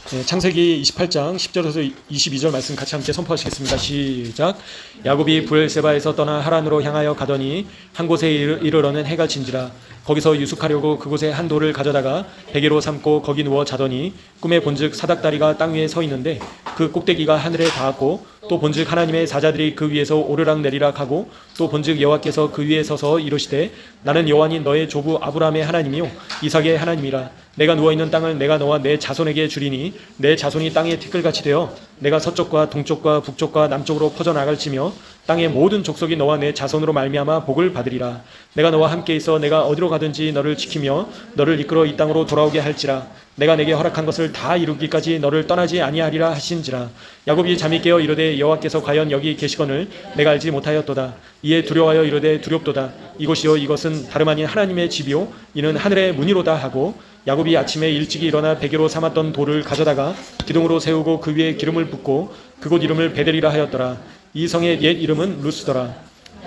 창세기 28장 10절에서 22절 말씀 같이 함께 선포하시겠습니다. 시작. 야곱이 브엘세바에서 떠나 하란으로 향하여 가더니 한 곳에 이르러는 해가 진지라. 거기서 유숙하려고 그곳에 한 돌을 가져다가 베개로 삼고 거기 누워 자더니 꿈에 본즉 사닥다리가 땅 위에 서 있는데 그 꼭대기가 하늘에 닿았고 또 본즉 하나님의 사자들이 그 위에서 오르락 내리락 하고 또 본즉 여호와께서 그 위에 서서 이르시되 나는 여호와니 너의 조부 아브라함의 하나님이요 이삭의 하나님이라. 내가 누워있는 땅을 내가 너와 내 자손에게 주리니 내 자손이 땅의 티끌같이 되어 내가 서쪽과 동쪽과 북쪽과 남쪽으로 퍼져나갈지며 땅의 모든 족속이 너와 내 자손으로 말미암아 복을 받으리라. 내가 너와 함께 있어 내가 어디로 가든지 너를 지키며 너를 이끌어 이 땅으로 돌아오게 할지라. 내가 내게 허락한 것을 다 이루기까지 너를 떠나지 아니하리라 하신지라. 야곱이 잠이 깨어 이르되 여호와께서 과연 여기 계시거늘 내가 알지 못하였도다. 이에 두려워하여 이르되 두렵도다. 이곳이요 이것은 다름 아닌 하나님의 집이요 이는 하늘의 문이로다 하고 야곱이 아침에 일찍이 일어나 베개로 삼았던 돌을 가져다가 기둥으로 세우고 그 위에 기름을 붓고 그곳 이름을 베델이라 하였더라. 이 성의 옛 이름은 루스더라.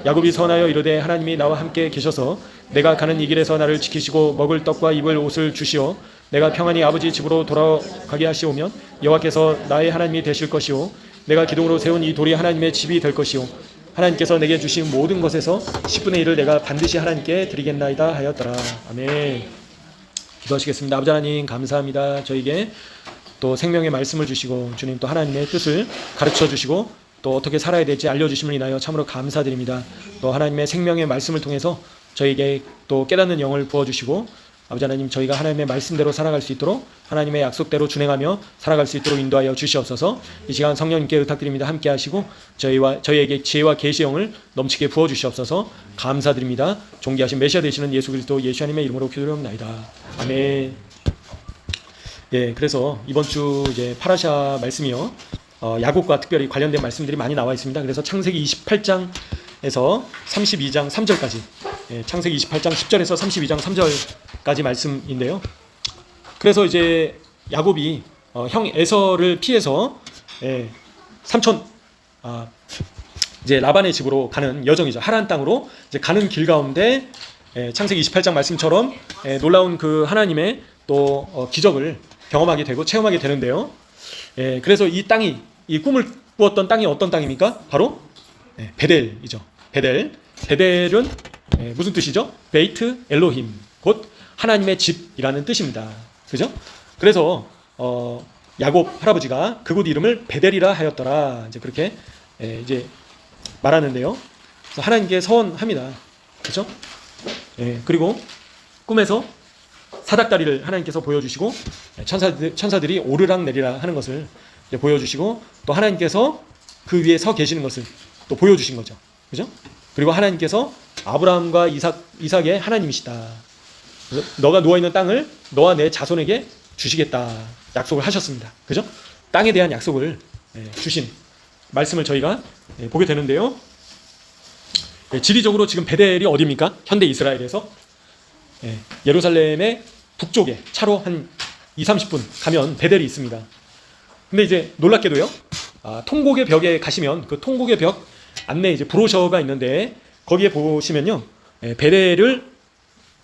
야곱이 선하여 이르되 하나님이 나와 함께 계셔서 내가 가는 이 길에서 나를 지키시고 먹을 떡과 입을 옷을 주시어 내가 평안히 아버지 집으로 돌아가게 하시오면 여호와께서 나의 하나님이 되실 것이요 내가 기둥으로 세운 이 돌이 하나님의 집이 될 것이요 하나님께서 내게 주신 모든 것에서 10분의 1을 내가 반드시 하나님께 드리겠나이다 하였더라. 아멘. 기도하시겠습니다. 아버지 하나님 감사합니다. 저에게 또 생명의 말씀을 주시고 주님 또 하나님의 뜻을 가르쳐 주시고 또 어떻게 살아야 될지 알려주심을 인하여 참으로 감사드립니다. 또 하나님의 생명의 말씀을 통해서 저에게 또 깨닫는 영을 부어주시고 아버지 하나님 저희가 하나님의 말씀대로 살아갈 수 있도록 하나님의 약속대로 준행하며 살아갈 수 있도록 인도하여 주시옵소서. 이 시간 성령님께 부탁드립니다. 함께 하시고 저희에게 지혜와 계시의 영을 넘치게 부어주시옵소서. 감사드립니다. 존귀하신 메시아 되시는 예수 그리스도 예수 하나님의 이름으로 기도드립니다. 아멘. 예, 그래서 이번 주 이제 파라샤 말씀이요. 야곱과 특별히 관련된 말씀들이 많이 나와 있습니다. 그래서 창세기 28장에서 32장 3절까지 창세기 28장 10절에서 32장 3절까지 말씀인데요. 그래서 이제 야곱이 형 에서를 피해서 삼촌 이제 라반의 집으로 가는 여정이죠. 하란 땅으로 이제 가는 길 가운데 창세기 28장 말씀처럼 놀라운 그 하나님의 또 기적을 경험하게 되고 체험하게 되는데요. 그래서 이 땅이 이 꿈을 꾸었던 땅이 어떤 땅입니까? 바로 베델이죠. 베델은 무슨 뜻이죠? 베이트 엘로힘, 곧 하나님의 집이라는 뜻입니다. 그죠? 그래서 야곱 할아버지가 그곳 이름을 베델이라 하였더라. 이제 그렇게 이제 말하는데요. 그래서 하나님께 서원합니다. 그렇죠? 그리고 꿈에서 사닥다리를 하나님께서 보여주시고 천사들이 오르락 내리락 하는 것을 보여주시고 또 하나님께서 그 위에 서 계시는 것을 또 보여주신 거죠. 그죠? 그리고 하나님께서 아브라함과 이삭의 하나님이시다. 너가 누워있는 땅을 너와 내 자손에게 주시겠다 약속을 하셨습니다. 그죠? 땅에 대한 약속을 주신 말씀을 저희가 보게 되는데요. 지리적으로 지금 베델이 어디입니까? 현대 이스라엘에서 예루살렘의 북쪽에 차로 한 20-30분 가면 베델이 있습니다. 근데 이제 놀랍게도요, 통곡의 벽에 가시면 그 통곡의 벽 안내 이제 브로셔가 있는데 거기에 보시면요, 베델을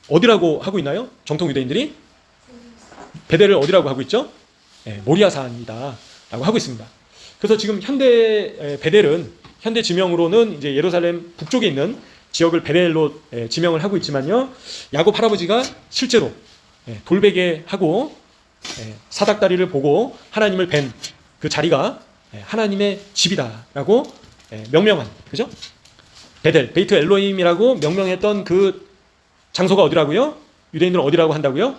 어디라고 하고 있나요? 정통 유대인들이 베델을 어디라고 하고 있죠? 모리아산이다 라고 하고 있습니다. 그래서 지금 현대 베델은 현대 지명으로는 이제 예루살렘 북쪽에 있는 지역을 베델로 지명을 하고 있지만요, 야곱 할아버지가 실제로 돌베개하고 사닥다리를 보고 하나님을 뵌 그 자리가 하나님의 집이다라고 명명한, 그죠? 베델, 베이트 엘로힘이라고 명명했던 그 장소가 어디라고요? 유대인들은 어디라고 한다고요?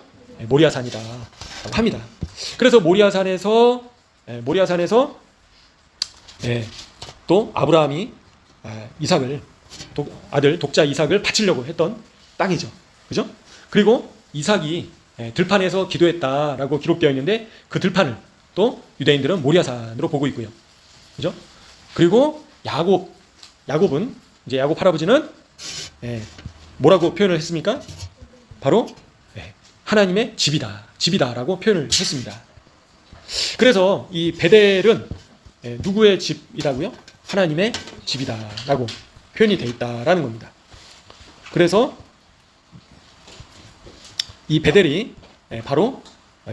모리아산이다 라고 합니다. 그래서 모리아산에서 또 아브라함이 이삭을 아들 독자 이삭을 바치려고 했던 땅이죠. 그죠? 그리고 이삭이 들판에서 기도했다라고 기록되어 있는데 그 들판을 또 유대인들은 모리아산으로 보고 있고요. 그죠? 그리고 야곱은 이제 야곱 할아버지는 뭐라고 표현을 했습니까? 바로 하나님의 집이다라고 표현을 했습니다. 그래서 이 베델은 누구의 집이라고요? 하나님의 집이다라고 표현이 되어 있다라는 겁니다. 그래서 이 베델이 바로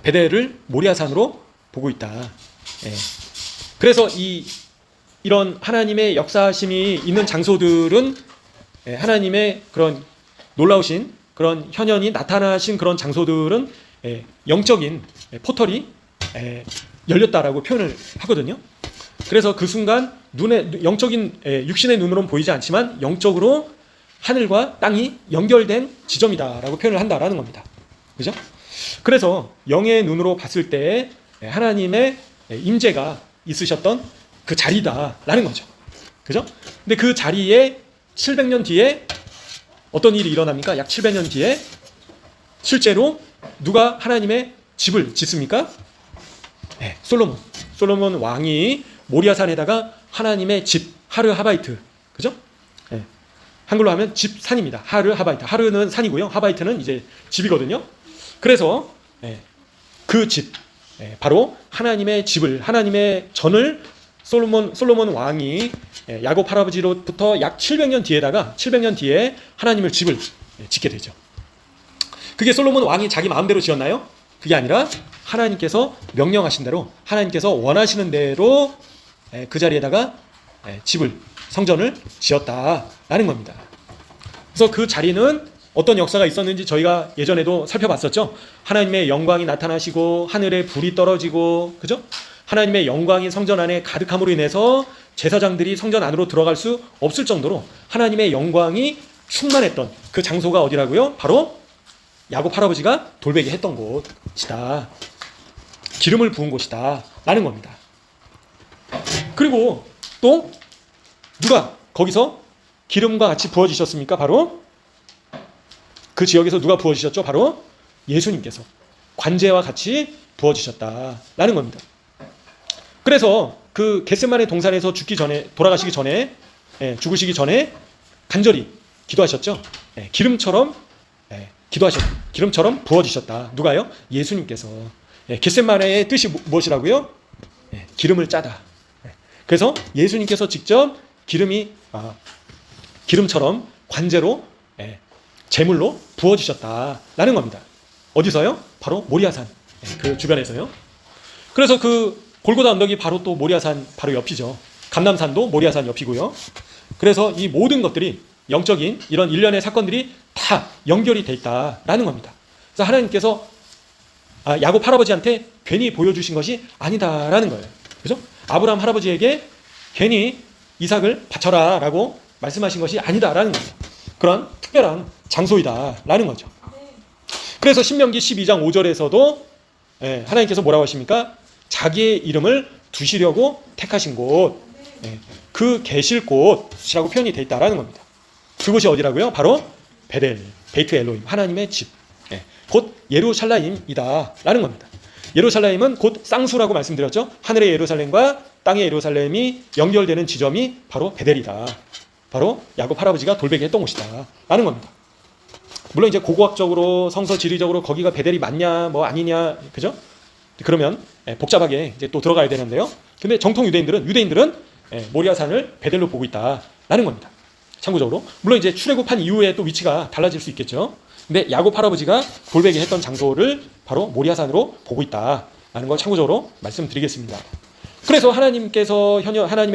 베델을 모리아산으로 보고 있다. 예. 그래서 이런 하나님의 역사심이 있는 장소들은 하나님의 그런 놀라우신 그런 현현이 나타나신 그런 장소들은 영적인 포털이 열렸다라고 표현을 하거든요. 그래서 그 순간 영적인 육신의 눈으로는 보이지 않지만 영적으로 하늘과 땅이 연결된 지점이다라고 표현을 한다라는 겁니다. 그죠? 그래서 영의 눈으로 봤을 때 하나님의 임재가 있으셨던 그 자리다라는 거죠. 그죠? 근데 그 자리에 700년 뒤에 어떤 일이 일어납니까? 약 700년 뒤에 실제로 누가 하나님의 집을 짓습니까? 네, 솔로몬 왕이 모리아산에다가 하나님의 집 하르하바이트, 그죠? 네, 한글로 하면 집산입니다. 하르하바이트. 하르는 산이고요. 하바이트는 이제 집이거든요. 그래서 그 집, 바로 하나님의 집을, 하나님의 전을 솔로몬 왕이 야곱 할아버지로부터 약 700년 뒤에 하나님의 집을 짓게 되죠. 그게 솔로몬 왕이 자기 마음대로 지었나요? 그게 아니라 하나님께서 명령하신 대로, 하나님께서 원하시는 대로 그 자리에다가 성전을 지었다라는 겁니다. 그래서 그 자리는 어떤 역사가 있었는지 저희가 예전에도 살펴봤었죠. 하나님의 영광이 나타나시고 하늘에 불이 떨어지고, 그죠? 하나님의 영광이 성전 안에 가득함으로 인해서 제사장들이 성전 안으로 들어갈 수 없을 정도로 하나님의 영광이 충만했던 그 장소가 어디라고요? 바로 야곱 할아버지가 돌베개 했던 곳이다. 기름을 부은 곳이다 라는 겁니다. 그리고 또 누가 거기서 기름과 같이 부어지셨습니까? 바로 그 지역에서 누가 부어지셨죠? 바로 예수님께서 관제와 같이 부어지셨다라는 겁니다. 그래서 그 겟세마네 동산에서 돌아가시기 전에, 죽으시기 전에 간절히 기도하셨죠. 기름처럼 기름처럼 부어지셨다. 누가요? 예수님께서. 겟세마네의 뜻이 무엇이라고요? 기름을 짜다. 그래서 예수님께서 직접 기름처럼 관제로, 제물로 부어지셨다라는 겁니다. 어디서요? 바로 모리아산 그 주변에서요. 그래서 그 골고다 언덕이 바로 또 모리아산 바로 옆이죠. 감람산도 모리아산 옆이고요. 그래서 이 모든 것들이 영적인 이런 일련의 사건들이 다 연결이 돼 있다라는 겁니다. 그래서 하나님께서 야곱 할아버지한테 괜히 보여주신 것이 아니다라는 거예요. 그죠? 아브라함 할아버지에게 괜히 이삭을 바쳐라 라고 말씀하신 것이 아니다라는 겁니다. 그런 특별한 장소이다라는 거죠. 그래서 신명기 12장 5절에서도 하나님께서 뭐라고 하십니까? 자기의 이름을 두시려고 택하신 곳, 그 계실 곳이라고 표현이 되어 있다라는 겁니다. 그곳이 어디라고요? 바로 베델, 베이트 엘로힘, 하나님의 집, 곧 예루살렘이다라는 겁니다. 예루살렘은 곧 쌍수라고 말씀드렸죠. 하늘의 예루살렘과 땅의 예루살렘이 연결되는 지점이 바로 베델이다. 바로 야곱 할아버지가 돌베개 했던 곳이다 라는 겁니다. 물론 이제 고고학적으로 성서 지리적으로 거기가 베델이 맞냐 뭐 아니냐, 그죠? 그러면 복잡하게 이제 또 들어가야 되는데요. 근데 정통 유대인들은 모리아산을 베델로 보고 있다라는 겁니다. 참고적으로 물론 이제 출애굽한 이후에 또 위치가 달라질 수 있겠죠. 근데 야곱 할아버지가 돌베개 했던 장소를 바로 모리아산으로 보고 있다라는 걸 참고적으로 말씀드리겠습니다. 그래서 하나님의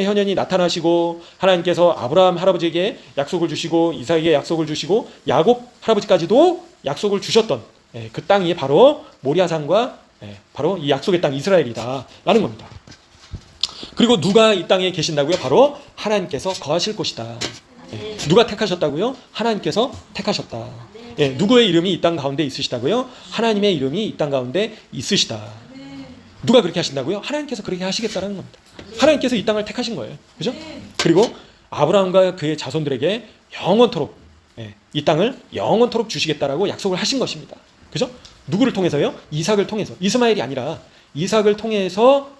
현현이 나타나시고 하나님께서 아브라함 할아버지에게 약속을 주시고 이삭에게 약속을 주시고 야곱 할아버지까지도 약속을 주셨던 그 땅이 바로 모리아산과 바로 이 약속의 땅 이스라엘이다라는 겁니다. 그리고 누가 이 땅에 계신다고요? 바로 하나님께서 거하실 곳이다. 누가 택하셨다고요? 하나님께서 택하셨다. 누구의 이름이 이 땅 가운데 있으시다고요? 하나님의 이름이 이 땅 가운데 있으시다. 누가 그렇게 하신다고요? 하나님께서 그렇게 하시겠다라는 겁니다. 하나님께서 이 땅을 택하신 거예요. 그죠? 그리고 아브라함과 그의 자손들에게 영원토록 이 땅을 영원토록 주시겠다라고 약속을 하신 것입니다. 그죠? 누구를 통해서요? 이삭을 통해서. 이스마엘이 아니라 이삭을 통해서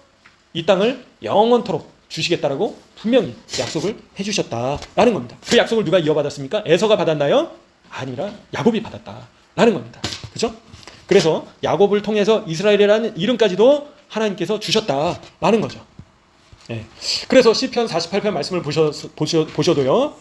이 땅을 영원토록 주시겠다라고 분명히 약속을 해주셨다라는 겁니다. 그 약속을 누가 이어받았습니까? 에서가 받았나요? 아니라 야곱이 받았다라는 겁니다. 그죠? 그래서 야곱을 통해서 이스라엘이라는 이름까지도 하나님께서 주셨다라는 거죠. 그래서 시편 48편 말씀을 보셔도요.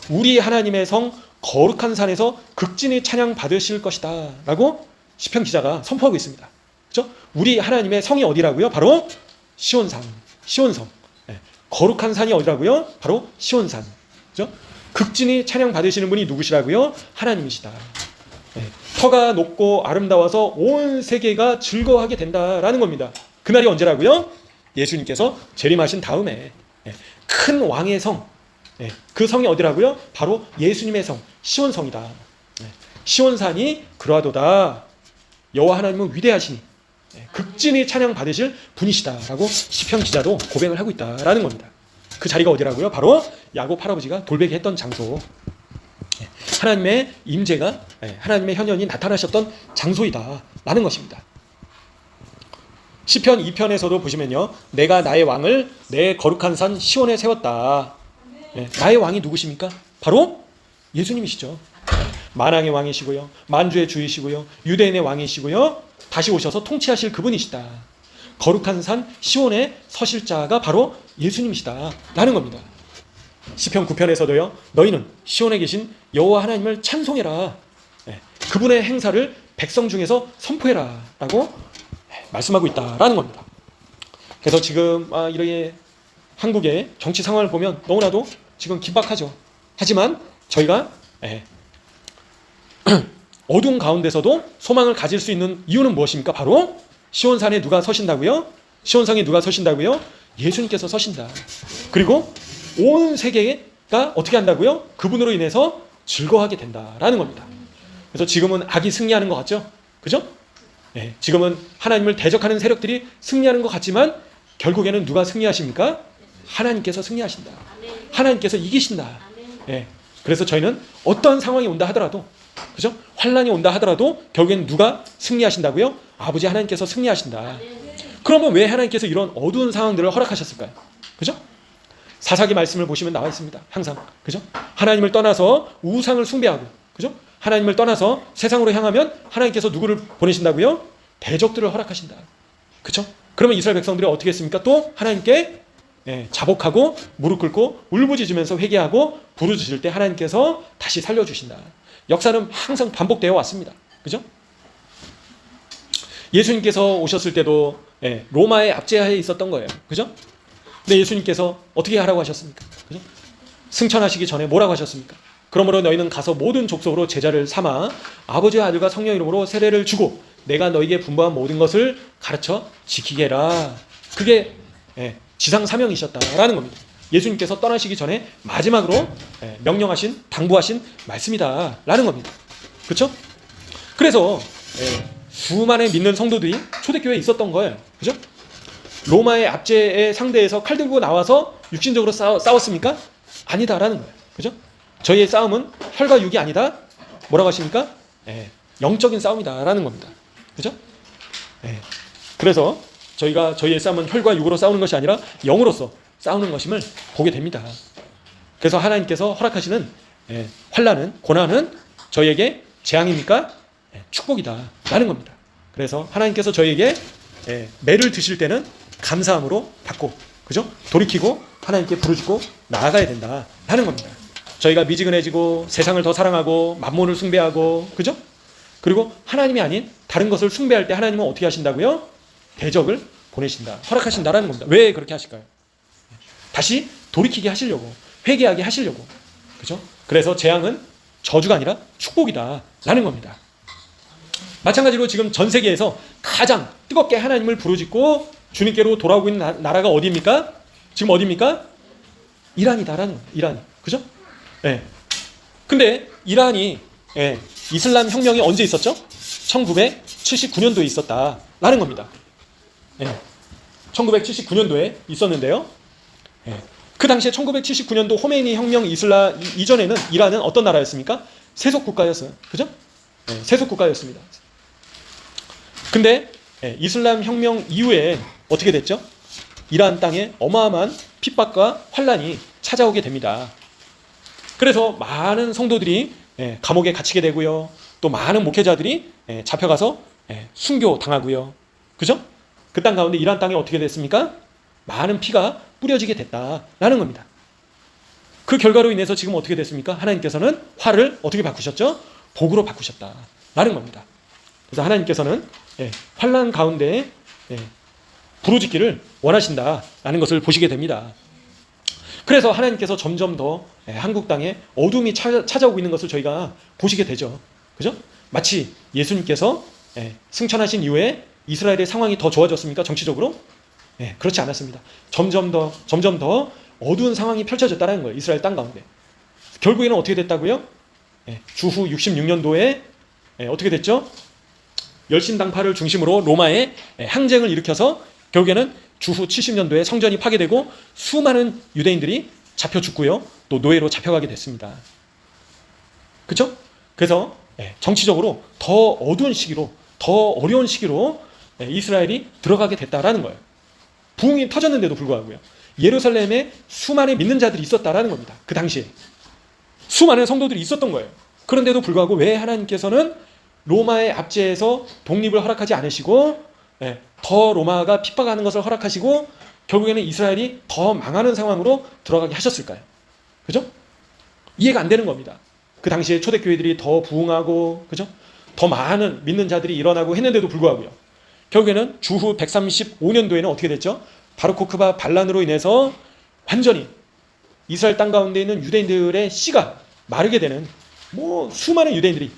우리 하나님의 성 거룩한 산에서 극진히 찬양 받으실 것이다 라고 시편 기자가 선포하고 있습니다. 그죠? 우리 하나님의 성이 어디라고요? 바로 시온산, 시온성. 예. 거룩한 산이 어디라고요? 바로 시온산. 그죠? 극진히 찬양 받으시는 분이 누구시라고요? 하나님이시다. 예. 터가 높고 아름다워서 온 세계가 즐거워하게 된다라는 겁니다. 그날이 언제라고요? 예수님께서 재림하신 다음에 큰 왕의 성, 그 성이 어디라고요? 바로 예수님의 성, 시온성이다. 시온산이 그러하도다. 여호와 하나님은 위대하시니 극진히 찬양 받으실 분이시다라고 시편 기자도 고백을 하고 있다라는 겁니다. 그 자리가 어디라고요? 바로 야곱 할아버지가 돌베개 했던 장소, 하나님의 임재가, 하나님의 현현이 나타나셨던 장소이다라는 것입니다. 시편 2편에서도 보시면요, 내가 나의 왕을 내 거룩한 산 시온에 세웠다. 나의 왕이 누구십니까? 바로 예수님이시죠. 만왕의 왕이시고요, 만주의 주이시고요, 유대인의 왕이시고요, 다시 오셔서 통치하실 그분이시다. 거룩한 산 시온에 서실 자가 바로 예수님이시다 라는 겁니다. 시편 9편에서도요, 너희는 시온에 계신 여호와 하나님을 찬송해라. 그분의 행사를 백성 중에서 선포해라 라고 말씀하고 있다라는 겁니다. 그래서 지금 이렇게 한국의 정치 상황을 보면 너무나도 지금 긴박하죠. 하지만 저희가 어두운 가운데서도 소망을 가질 수 있는 이유는 무엇입니까? 바로 시온산에 누가 서신다고요? 시온성에 누가 서신다고요? 예수님께서 서신다. 그리고 온 세계가 어떻게 한다고요? 그분으로 인해서 즐거워하게 된다라는 겁니다. 그래서 지금은 악이 승리하는 것 같죠? 그죠? 지금은 하나님을 대적하는 세력들이 승리하는 것 같지만 결국에는 누가 승리하십니까? 하나님께서 승리하신다. 하나님께서 이기신다. 그래서 저희는 어떤 상황이 온다 하더라도, 그죠? 환란이 온다 하더라도 결국엔 누가 승리하신다고요? 아버지 하나님께서 승리하신다. 그러면 왜 하나님께서 이런 어두운 상황들을 허락하셨을까요? 그죠? 사사기 말씀을 보시면 나와 있습니다. 항상. 그죠? 하나님을 떠나서 우상을 숭배하고, 그죠? 하나님을 떠나서 세상으로 향하면 하나님께서 누구를 보내신다고요? 대적들을 허락하신다. 그죠? 그러면 이스라엘 백성들이 어떻게 했습니까? 또 하나님께 자복하고 무릎 꿇고 울부짖으면서 회개하고 부르짖을 때 하나님께서 다시 살려주신다. 역사는 항상 반복되어 왔습니다. 그죠? 예수님께서 오셨을 때도 로마의 압제하에 있었던 거예요. 그죠? 근데 예수님께서 어떻게 하라고 하셨습니까? 그죠? 승천하시기 전에 뭐라고 하셨습니까? 그러므로 너희는 가서 모든 족속으로 제자를 삼아 아버지와 아들과 성령 이름으로 세례를 주고 내가 너희에게 분부한 모든 것을 가르쳐 지키게 해라. 그게 지상 사명이셨다라는 겁니다. 예수님께서 떠나시기 전에 마지막으로 명령하신, 당부하신 말씀이다라는 겁니다. 그렇죠? 그래서 수많은 믿는 성도들이 초대교회에 있었던 거예요. 그죠? 로마의 압제에 상대해서 칼 들고 나와서 육신적으로 싸웠습니까? 아니다라는 거예요. 그죠? 저희의 싸움은 혈과 육이 아니다. 뭐라고 하십니까? 영적인 싸움이다라는 겁니다. 그죠? 그래서 저희의 싸움은 혈과 육으로 싸우는 것이 아니라 영으로서 싸우는 것임을 보게 됩니다. 그래서 하나님께서 허락하시는 환난은, 고난은 저희에게 재앙입니까? 축복이다라는 겁니다. 그래서 하나님께서 저희에게 매를 드실 때는 감사함으로 받고, 그죠? 돌이키고 하나님께 부르짖고 나아가야 된다라는 겁니다. 저희가 미지근해지고 세상을 더 사랑하고 만몬을 숭배하고, 그죠? 그리고 하나님이 아닌 다른 것을 숭배할 때 하나님은 어떻게 하신다고요? 대적을 보내신다, 허락하신다라는 겁니다. 왜 그렇게 하실까요? 다시 돌이키게 하시려고, 회개하게 하시려고, 그죠? 그래서 재앙은 저주가 아니라 축복이다라는 겁니다. 마찬가지로 지금 전 세계에서 가장 뜨겁게 하나님을 부르짖고 주님께로 돌아오고 있는 나라가 어디입니까? 지금 어디입니까? 이란이다라는 겁니다. 이란, 그죠? 근데 이란이 이슬람 혁명이 언제 있었죠? 1979년도에 있었다라는 겁니다. 1979년도에 있었는데요. 그 당시에 1979년도 호메이니 혁명 이전에는 이란은 어떤 나라였습니까? 세속 국가였어요. 그죠? 세속 국가였습니다. 근데 이슬람 혁명 이후에 어떻게 됐죠? 이란 땅에 어마어마한 핍박과 환란이 찾아오게 됩니다. 그래서 많은 성도들이 감옥에 갇히게 되고요. 또 많은 목회자들이 잡혀가서 순교당하고요. 그죠? 그 땅 가운데 이란 땅에 어떻게 됐습니까? 많은 피가 뿌려지게 됐다라는 겁니다. 그 결과로 인해서 지금 어떻게 됐습니까? 하나님께서는 화를 어떻게 바꾸셨죠? 복으로 바꾸셨다라는 겁니다. 그래서 하나님께서는 환난 가운데 부르짖기를 원하신다라는 것을 보시게 됩니다. 그래서 하나님께서 점점 더 한국 땅에 어둠이 찾아오고 있는 것을 저희가 보시게 되죠. 그죠? 마치 예수님께서 승천하신 이후에 이스라엘의 상황이 더 좋아졌습니까? 정치적으로? 그렇지 않았습니다. 점점 더 어두운 상황이 펼쳐졌다는 거예요. 이스라엘 땅 가운데. 결국에는 어떻게 됐다고요? 주후 66년도에 어떻게 됐죠? 열신당파를 중심으로 로마에 항쟁을 일으켜서 결국에는 주후 70년도에 성전이 파괴되고 수많은 유대인들이 잡혀 죽고요. 또 노예로 잡혀가게 됐습니다. 그렇죠? 그래서 정치적으로 더 어두운 시기로, 더 어려운 시기로 이스라엘이 들어가게 됐다라는 거예요. 부흥이 터졌는데도 불구하고요. 예루살렘에 수많은 믿는 자들이 있었다라는 겁니다. 그 당시에. 수많은 성도들이 있었던 거예요. 그런데도 불구하고 왜 하나님께서는 로마의 압제에서 독립을 허락하지 않으시고 더 로마가 핍박하는 것을 허락하시고 결국에는 이스라엘이 더 망하는 상황으로 들어가게 하셨을까요? 그죠? 이해가 안 되는 겁니다. 그 당시에 초대교회들이 더 부흥하고, 그죠? 더 많은 믿는 자들이 일어나고 했는데도 불구하고요. 결국에는 주후 135년도에는 어떻게 됐죠? 바르코크바 반란으로 인해서 완전히 이스라엘 땅 가운데 있는 유대인들의 씨가 마르게 되는 수많은 유대인들이,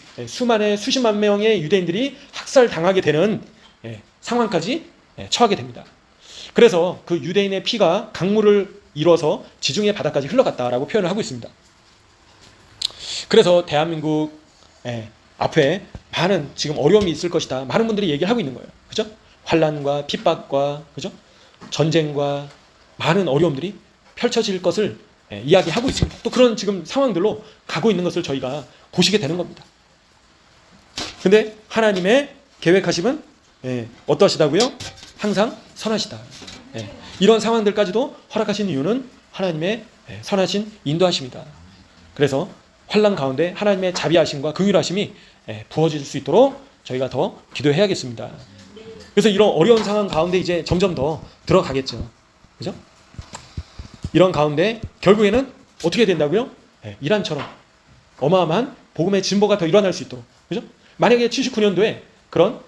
수십만 명의 유대인들이 학살당하게 되는 상황까지 처하게 됩니다. 그래서 그 유대인의 피가 강물을 이뤄서 지중해 바다까지 흘러갔다라고 표현을 하고 있습니다. 그래서 대한민국 앞에 많은 지금 어려움이 있을 것이다. 많은 분들이 얘기를 하고 있는 거예요. 그죠? 환란과 핍박과, 그죠? 전쟁과 많은 어려움들이 펼쳐질 것을 이야기하고 있습니다. 또 그런 지금 상황들로 가고 있는 것을 저희가 보시게 되는 겁니다. 근데 하나님의 계획하심은 어떠하시다고요? 항상 선하시다. 이런 상황들까지도 허락하신 이유는 하나님의 선하신 인도하심이다. 그래서 환난 가운데 하나님의 자비하심과 긍휼하심이 부어질 수 있도록 저희가 더 기도해야겠습니다. 그래서 이런 어려운 상황 가운데 이제 점점 더 들어가겠죠. 그죠? 이런 가운데 결국에는 어떻게 된다고요? 이란처럼 어마어마한 복음의 진보가 더 일어날 수 있도록. 그죠? 만약에 79년도에 그런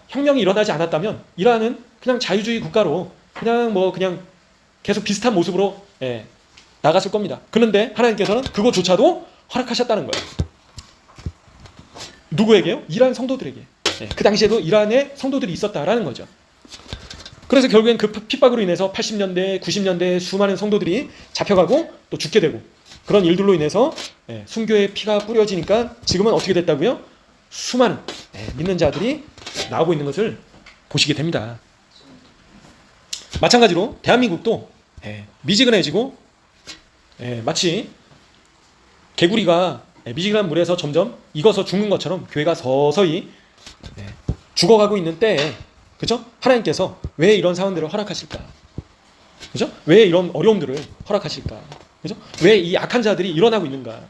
혁명이 일어나지 않았다면 이란은 그냥 자유주의 국가로 그냥 계속 비슷한 모습으로 나갔을 겁니다. 그런데 하나님께서는 그거조차도 허락하셨다는 거예요. 누구에게요? 이란 성도들에게. 그 당시에도 이란에 성도들이 있었다라는 거죠. 그래서 결국엔 그 핍박으로 인해서 80년대, 90년대 수많은 성도들이 잡혀가고 또 죽게 되고 그런 일들로 인해서 순교의 피가 뿌려지니까 지금은 어떻게 됐다고요? 수많은 믿는 자들이 나오고 있는 것을 보시게 됩니다. 마찬가지로 대한민국도 미지근해지고 마치 개구리가 미지근한 물에서 점점 익어서 죽는 것처럼 교회가 서서히 죽어가고 있는 때에, 그죠? 하나님께서 왜 이런 상황들을 허락하실까? 그죠? 왜 이런 어려움들을 허락하실까? 그죠? 왜 이 악한 자들이 일어나고 있는가?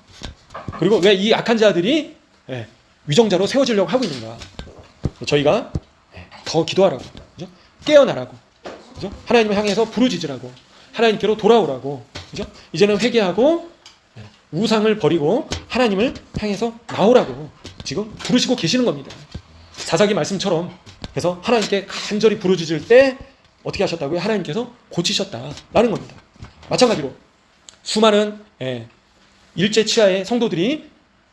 그리고 왜 이 악한 자들이 위정자로 세워지려고 하고 있는가? 저희가 더 기도하라고, 그죠? 깨어나라고, 그죠? 하나님을 향해서 부르짖으라고, 하나님께로 돌아오라고, 그죠? 이제는 회개하고 우상을 버리고 하나님을 향해서 나오라고 지금 부르시고 계시는 겁니다. 사사기 말씀처럼 그래서 하나님께 간절히 부르짖을 때 어떻게 하셨다고요? 하나님께서 고치셨다라는 겁니다. 마찬가지로 수많은 일제 치하의 성도들이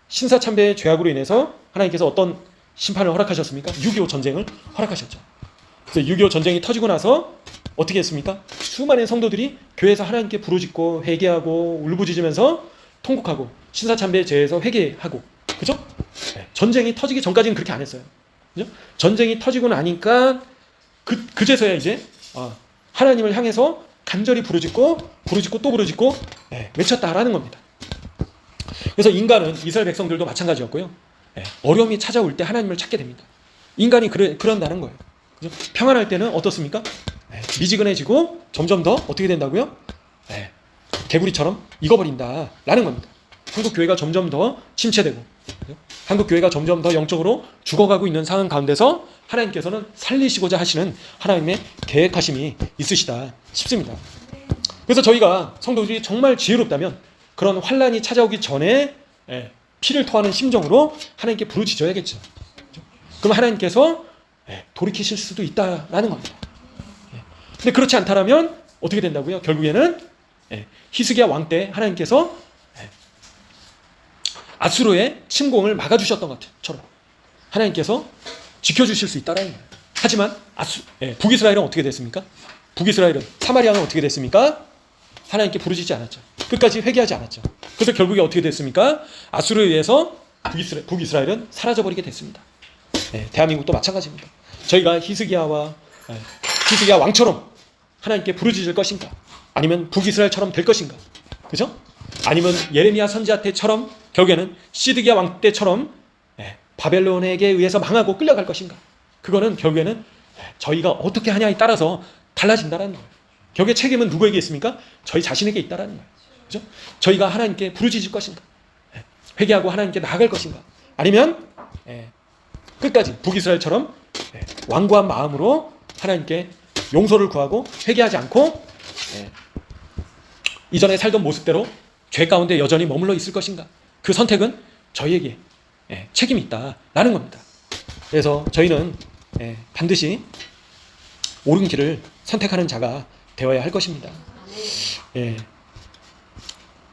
신사참배의 죄악으로 인해서 하나님께서 어떤 심판을 허락하셨습니까? 6.25 전쟁을 허락하셨죠. 그래서 6.25 전쟁이 터지고 나서 어떻게 했습니까? 수많은 성도들이 교회에서 하나님께 부르짖고 회개하고 울부짖으면서 통곡하고 신사참배의 죄에서 회개하고, 그죠? 전쟁이 터지기 전까지는 그렇게 안 했어요. 그죠? 전쟁이 터지고 나니까 그제서야 이제 하나님을 향해서 간절히 부르짖고 또 부르짖고 외쳤다라는 겁니다. 그래서 인간은 이스라엘 백성들도 마찬가지였고요. 어려움이 찾아올 때 하나님을 찾게 됩니다. 인간이 그런다는 거예요. 그죠? 평안할 때는 어떻습니까? 미지근해지고 점점 더 어떻게 된다고요? 개구리처럼 익어버린다라는 겁니다. 한국 교회가 점점 더 침체되고, 한국 교회가 점점 더 영적으로 죽어가고 있는 상황 가운데서 하나님께서는 살리시고자 하시는 하나님의 계획하심이 있으시다 싶습니다. 그래서 저희가 성도들이 정말 지혜롭다면 그런 환란이 찾아오기 전에 피를 토하는 심정으로 하나님께 부르짖어야겠죠. 그럼 하나님께서 돌이키실 수도 있다라는 겁니다. 근데 그렇지 않다라면 어떻게 된다고요? 결국에는 히스기야 왕 때 하나님께서 아수르의 침공을 막아주셨던 것처럼 하나님께서 지켜주실 수 있다라는 거예요. 하지만 북이스라엘은 어떻게 됐습니까? 북이스라엘은, 사마리아는 어떻게 됐습니까? 하나님께 부르짖지 않았죠. 끝까지 회개하지 않았죠. 그래서 결국에 어떻게 됐습니까? 아수르에 의해서 북이스라엘은 사라져버리게 됐습니다. 대한민국도 마찬가지입니다. 저희가 히스기야 왕처럼 하나님께 부르짖을 것인가? 아니면 북이스라엘처럼 될 것인가? 그죠? 아니면 예레미야 선지자 때처럼 결국에는 시드기야 왕 때처럼 바벨론에게 의해서 망하고 끌려갈 것인가? 그거는 결국에는 저희가 어떻게 하냐에 따라서 달라진다는 거예요. 결국에 책임은 누구에게 있습니까? 저희 자신에게 있다는 거예요. 그죠? 저희가 하나님께 부르짖을 것인가? 회개하고 하나님께 나아갈 것인가? 아니면 끝까지 북이스라엘처럼 완고한 마음으로 하나님께 용서를 구하고 회개하지 않고 이전에 살던 모습대로 죄 가운데 여전히 머물러 있을 것인가? 그 선택은 저희에게 책임이 있다라는 겁니다. 그래서 저희는 반드시 옳은 길을 선택하는 자가 되어야 할 것입니다.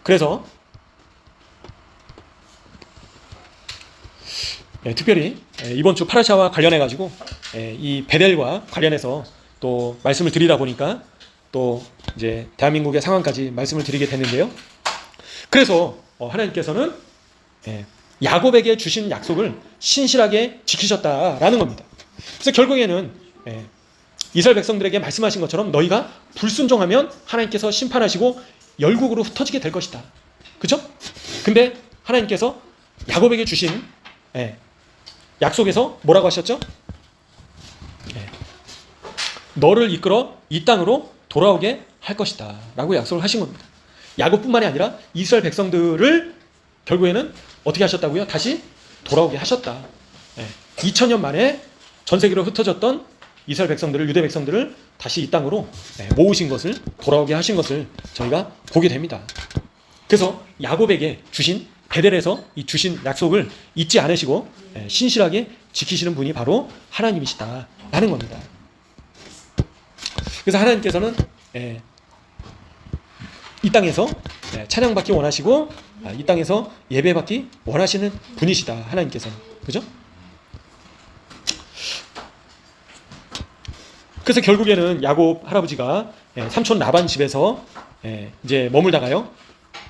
그래서 특별히 이번 주 파라샤와 관련해 가지고 이 베델과 관련해서 또 말씀을 드리다 보니까 또 이제 대한민국의 상황까지 말씀을 드리게 됐는데요. 그래서 하나님께서는 야곱에게 주신 약속을 신실하게 지키셨다라는 겁니다. 그래서 결국에는 이스라엘 백성들에게 말씀하신 것처럼 너희가 불순종하면 하나님께서 심판하시고 열국으로 흩어지게 될 것이다. 그죠? 근데 하나님께서 야곱에게 주신 약속에서 뭐라고 하셨죠? 너를 이끌어 이 땅으로 돌아오게 할 것이다 라고 약속을 하신 겁니다. 야곱뿐만이 아니라 이스라엘 백성들을 결국에는 어떻게 하셨다고요? 다시 돌아오게 하셨다. 2000년 만에 전 세계로 흩어졌던 이스라엘 백성들을, 유대 백성들을 다시 이 땅으로 모으신 것을, 돌아오게 하신 것을 저희가 보게 됩니다. 그래서 야곱에게 주신, 베델에서 이 주신 약속을 잊지 않으시고 신실하게 지키시는 분이 바로 하나님이시다라는 겁니다. 그래서 하나님께서는 이 땅에서 찬양받기 원하시고 이 땅에서 예배받기 원하시는 분이시다. 하나님께서는. 그죠? 그래서 결국에는 야곱 할아버지가 삼촌 라반 집에서 이제 머물다가요.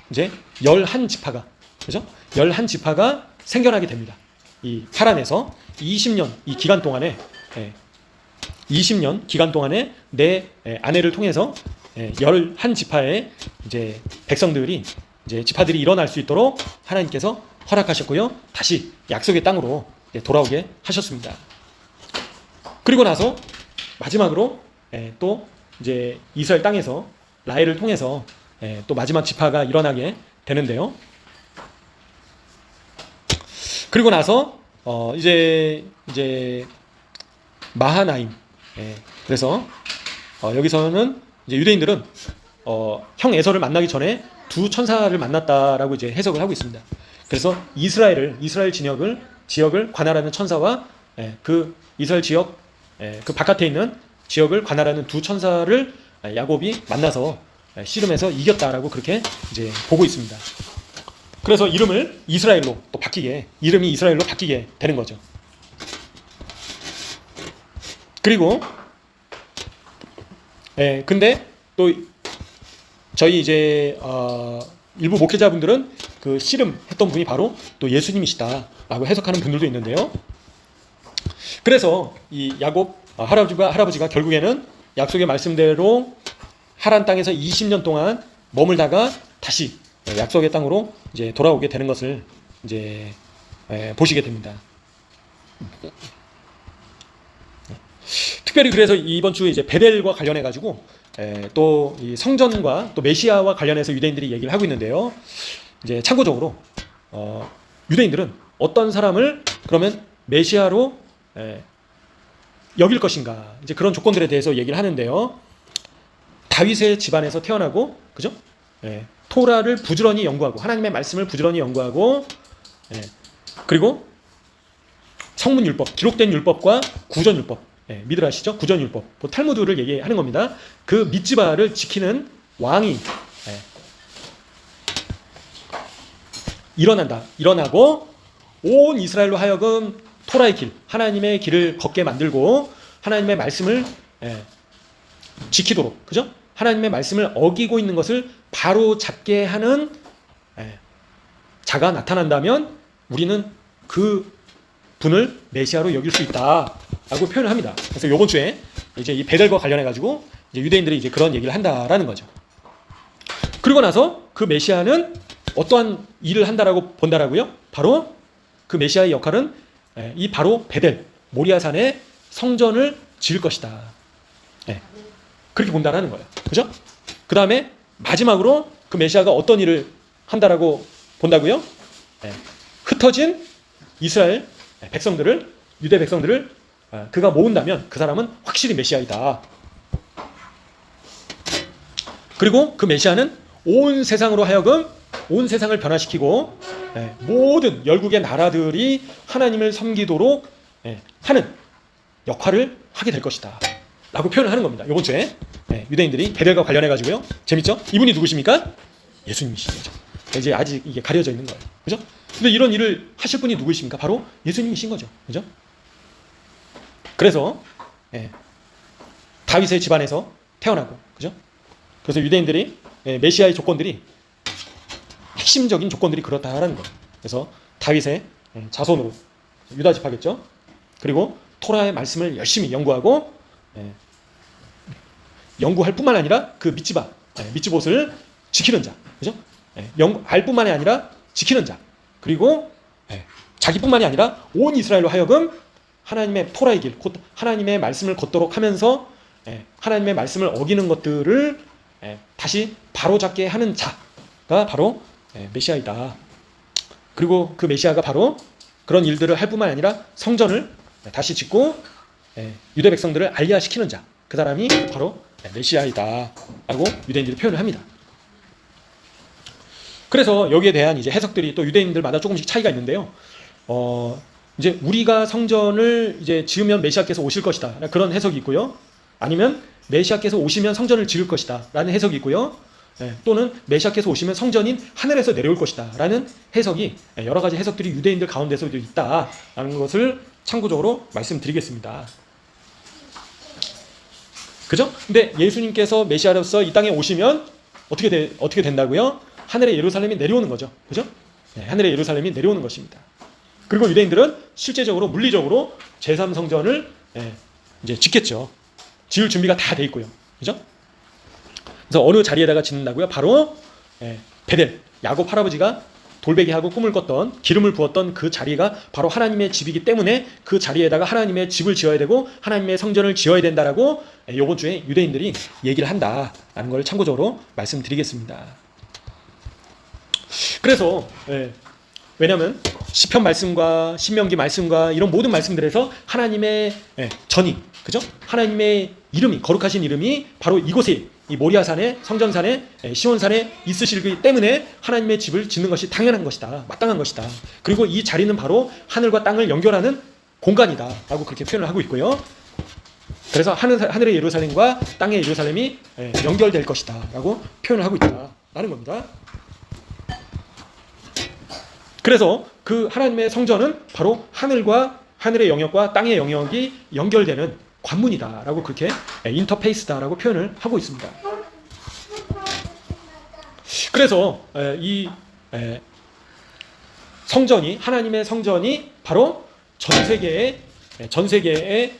이제 11지파가, 그죠? 11지파가 생겨나게 됩니다. 이 하란에서 20년 이 기간 동안에 20년 기간 동안에 내 아내를 통해서 11지파의 이제 백성들이, 이제 지파들이 일어날 수 있도록 하나님께서 허락하셨고요. 다시 약속의 땅으로 돌아오게 하셨습니다. 그리고 나서 마지막으로 또 이제 이스라엘 땅에서 라헬을 통해서 또 마지막 지파가 일어나게 되는데요. 그리고 나서 이제 마하나임, 그래서 여기서는 이제 유대인들은 형 에서를 만나기 전에 두 천사를 만났다라고 이제 해석을 하고 있습니다. 그래서 이스라엘 지역을 관할하는 천사와 그 이스라엘 지역 그 바깥에 있는 지역을 관할하는 두 천사를 야곱이 만나서 씨름해서 이겼다라고 그렇게 이제 보고 있습니다. 그래서 이름이 이스라엘로 바뀌게 되는 거죠. 그리고 근데 또 저희 이제 일부 목회자분들은 그 씨름했던 분이 바로 또 예수님이시다라고 해석하는 분들도 있는데요. 그래서 이 야곱 할아버지가 결국에는 약속의 말씀대로 하란 땅에서 20년 동안 머물다가 다시 약속의 땅으로 이제 돌아오게 되는 것을 이제 보시게 됩니다. 특별히 그래서 이번 주에 이제 베델과 관련해 가지고 또 이 성전과 또 메시아와 관련해서 유대인들이 얘기를 하고 있는데요. 이제 참고적으로 유대인들은 어떤 사람을 그러면 메시아로 여길 것인가, 이제 그런 조건들에 대해서 얘기를 하는데요. 다윗의 집안에서 태어나고, 그죠? 토라를 부지런히 연구하고, 하나님의 말씀을 부지런히 연구하고, 그리고 성문 율법, 기록된 율법과 구전 율법, 미드라시죠? 구전 율법, 뭐 탈무드를 얘기하는 겁니다. 그 밑지바를 지키는 왕이 일어나고 온 이스라엘로 하여금 토라의 길, 하나님의 길을 걷게 만들고 하나님의 말씀을 지키도록, 그죠? 하나님의 말씀을 어기고 있는 것을 바로 잡게 하는 자가 나타난다면 우리는 그 분을 메시아로 여길 수 있다라고 표현을 합니다. 그래서 이번 주에 이제 이 베델과 관련해 가지고 이제 유대인들이 이제 그런 얘기를 한다라는 거죠. 그리고 나서 그 메시아는 어떠한 일을 한다라고 본다라고요? 바로 그 메시아의 역할은 이 바로 베델 모리아산에 성전을 지을 것이다. 그렇게 본다라는 거예요. 그죠? 그 다음에 마지막으로 그 메시아가 어떤 일을 한다라고 본다고요? 흩어진 이스라엘 백성들을, 유대 백성들을 그가 모은다면 그 사람은 확실히 메시아이다. 그리고 그 메시아는 온 세상으로 하여금 온 세상을 변화시키고 모든 열국의 나라들이 하나님을 섬기도록 하는 역할을 하게 될 것이다 라고 표현을 하는 겁니다. 이번 주에 유대인들이 베델과 관련해 가지고요. 재밌죠? 이분이 누구십니까? 예수님이시죠. 이제 아직 이게 가려져 있는 거예요. 그죠? 근데 이런 일을 하실 분이 누구이십니까? 바로 예수님이신 거죠. 그죠? 그래서 다윗의 집안에서 태어나고, 그죠? 그래서 유대인들이 메시아의 조건들이 핵심적인 조건들이 그렇다라는 거예요. 그래서 다윗의 자손으로 유다 지파겠죠. 그리고 토라의 말씀을 열심히 연구하고 연구할 뿐만 아니라 그 밑지봇을 지키는 자, 그죠? 알 뿐만이 아니라 지키는 자, 그리고 자기뿐만이 아니라 온 이스라엘로 하여금 하나님의 토라의 길, 곧 하나님의 말씀을 걷도록 하면서 하나님의 말씀을 어기는 것들을 다시 바로잡게 하는 자가 바로 메시아이다. 그리고 그 메시아가 바로 그런 일들을 할 뿐만 아니라 성전을 다시 짓고 유대 백성들을 알리아시키는 자, 그 사람이 바로 메시아이다 라고 유대인들이 표현을 합니다. 그래서 여기에 대한 이제 해석들이 또 유대인들마다 조금씩 차이가 있는데요. 이제 우리가 성전을 이제 지으면 메시아께서 오실 것이다 그런 해석이 있고요. 아니면 메시아께서 오시면 성전을 지을 것이다 라는 해석이 있고요. 또는 메시아께서 오시면 성전인 하늘에서 내려올 것이다 라는 해석이, 여러 가지 해석들이 유대인들 가운데서도 있다라는 것을 참고적으로 말씀드리겠습니다. 그죠? 근데 예수님께서 메시아로서 이 땅에 오시면 어떻게 된다고요? 하늘의 예루살렘이 내려오는 거죠. 그죠? 하늘의 예루살렘이 내려오는 것입니다. 그리고 유대인들은 실제적으로 물리적으로 제3성전을 이제 짓겠죠. 지을 준비가 다 돼 있고요. 그죠? 그래서 어느 자리에다가 짓는다고요? 바로 베델, 야곱 할아버지가 돌베개하고 꿈을 꿨던, 기름을 부었던 그 자리가 바로 하나님의 집이기 때문에 그 자리에다가 하나님의 집을 지어야 되고 하나님의 성전을 지어야 된다라고 이번 주에 유대인들이 얘기를 한다라는 걸 참고적으로 말씀드리겠습니다. 그래서 왜냐하면 시편 말씀과 신명기 말씀과 이런 모든 말씀들에서 하나님의 전이, 그죠? 하나님의 이름이, 거룩하신 이름이 바로 이곳에, 이 모리아산에, 성전산에, 시온산에 있으시기 때문에 하나님의 집을 짓는 것이 당연한 것이다, 마땅한 것이다. 그리고 이 자리는 바로 하늘과 땅을 연결하는 공간이다 라고 그렇게 표현을 하고 있고요. 그래서 하늘의 예루살렘과 땅의 예루살렘이 연결될 것이다 라고 표현을 하고 있다라는 겁니다. 그래서 그 하나님의 성전은 바로 하늘의 영역과 땅의 영역이 연결되는 관문이다라고 그렇게 인터페이스다라고 표현을 하고 있습니다. 그래서 이 성전이, 하나님의 성전이 바로 전 세계에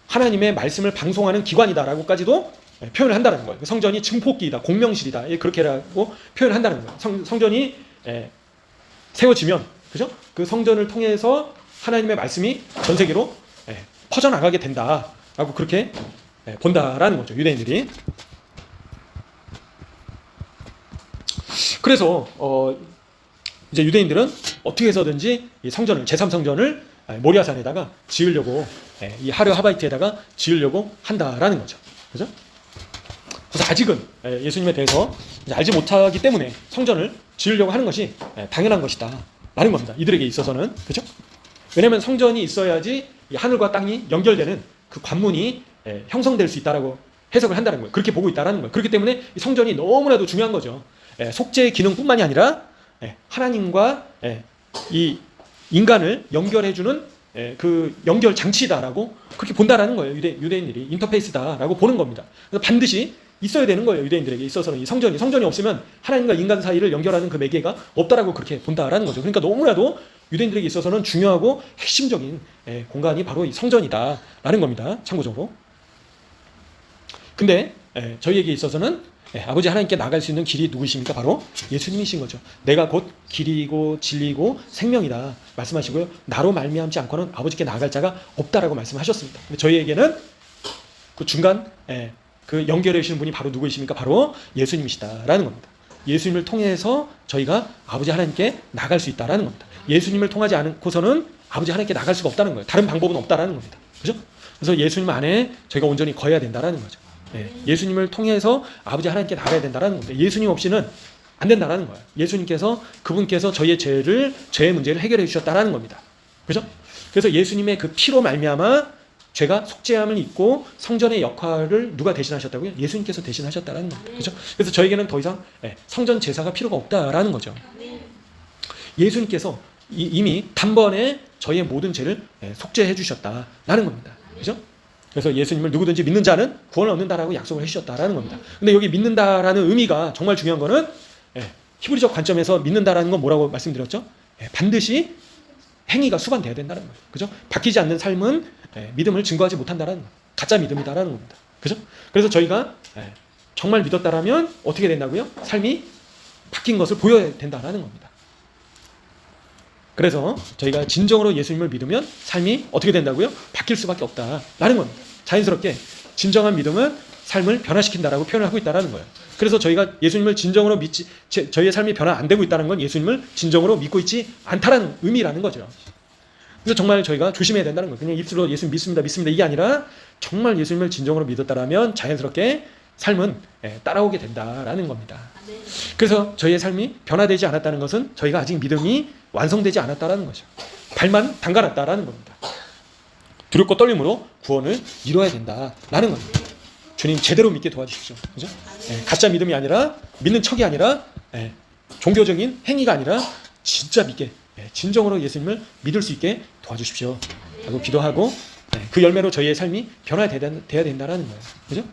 하나님의 말씀을 방송하는 기관이다라고까지도 표현을 한다는 거예요. 성전이 증폭기이다, 공명실이다, 그렇게라고 표현을 한다는 거예요. 성전이 세워지면, 그죠? 그 성전을 통해서 하나님의 말씀이 전 세계로 퍼져나가게 된다라고 그렇게 본다라는 거죠, 유대인들이. 그래서 이제 유대인들은 어떻게 해서든지 이 성전을, 제3성전을 모리아산에다가 지으려고, 이 하르하바이트에다가 지으려고 한다라는 거죠. 그죠? 그래서 아직은 예수님에 대해서 알지 못하기 때문에 성전을 지으려고 하는 것이 당연한 것이다 라는 겁니다. 이들에게 있어서는. 그죠? 왜냐하면 성전이 있어야지 이 하늘과 땅이 연결되는 그 관문이 형성될 수 있다라고 해석을 한다는 거예요. 그렇게 보고 있다라는 거예요. 그렇기 때문에 이 성전이 너무나도 중요한 거죠. 속죄의 기능뿐만이 아니라 하나님과 이 인간을 연결해주는 그 연결 장치다라고 그렇게 본다라는 거예요. 유대인들이 인터페이스다라고 보는 겁니다. 그래서 반드시 있어야 되는 거예요. 유대인들에게 있어서는 이 성전이 없으면 하나님과 인간 사이를 연결하는 그 매개가 없다라고 그렇게 본다라는 거죠. 그러니까 너무나도 유대인들에게 있어서는 중요하고 핵심적인 공간이 바로 이 성전이다라는 겁니다. 참고적으로. 근데 저희에게 있어서는 아버지 하나님께 나갈 수 있는 길이 누구십니까? 바로 예수님이신 거죠. 내가 곧 길이고 진리고 생명이다 말씀하시고요. 나로 말미암지 않고는 아버지께 나아갈 자가 없다라고 말씀하셨습니다. 근데 저희에게는 그 중간 그 연결해 주시는 분이 바로 누구이십니까? 바로 예수님이시다라는 겁니다. 예수님을 통해서 저희가 아버지 하나님께 나갈 수 있다라는 겁니다. 예수님을 통하지 않고서는 아버지 하나님께 나갈 수가 없다는 거예요. 다른 방법은 없다라는 겁니다. 그죠? 그래서 예수님 안에 저희가 온전히 거해야 된다라는 거죠. 예수님을 통해서 아버지 하나님께 나가야 된다라는 겁니다. 예수님 없이는 안 된다라는 거예요. 예수님께서 그분께서 저희의 죄의 문제를 해결해 주셨다라는 겁니다. 그죠? 그래서 예수님의 그 피로 말미암아 죄가 속죄함을 입고 성전의 역할을 누가 대신하셨다고요? 예수님께서 대신하셨다라는 겁니다. 그죠? 그래서 저에게는 더 이상 성전 제사가 필요가 없다라는 거죠. 예수님께서 이미 단번에 저희의 모든 죄를 속죄해 주셨다라는 겁니다. 그죠? 그래서 예수님을 누구든지 믿는 자는 구원을 얻는다라고 약속을 해주셨다라는 겁니다. 근데 여기 믿는다라는 의미가 정말 중요한 거는 히브리적 관점에서 믿는다라는 건 뭐라고 말씀드렸죠? 반드시 행위가 수반돼야 된다는 거예요. 그죠? 바뀌지 않는 삶은 믿음을 증거하지 못한다라는 거예요. 가짜 믿음이다라는 겁니다. 그죠? 그래서 저희가 정말 믿었다라면 어떻게 된다고요? 삶이 바뀐 것을 보여야 된다라는 겁니다. 그래서 저희가 진정으로 예수님을 믿으면 삶이 어떻게 된다고요? 바뀔 수밖에 없다라는 겁니다. 자연스럽게 진정한 믿음은 삶을 변화시킨다라고 표현을 하고 있다는 거예요. 그래서 저희가 예수님을 진정으로 저희의 삶이 변화 안 되고 있다는 건 예수님을 진정으로 믿고 있지 않다는 의미라는 거죠. 그래서 정말 저희가 조심해야 된다는 거예요. 그냥 입술로 예수님 믿습니다 이게 아니라 정말 예수님을 진정으로 믿었다라면 자연스럽게 삶은 따라오게 된다라는 겁니다. 그래서 저희의 삶이 변화되지 않았다는 것은 저희가 아직 믿음이 완성되지 않았다라는 거죠. 발만 담가놨다라는 겁니다. 두렵고 떨림으로 구원을 이뤄야 된다라는 겁니다. 주님 제대로 믿게 도와주십시오. 그죠? 가짜 믿음이 아니라 믿는 척이 아니라 종교적인 행위가 아니라 진짜 믿게 진정으로 예수님을 믿을 수 있게 도와주십시오. 라고 기도하고 그 열매로 저희의 삶이 변화돼야 된다라는 거예요. 그죠?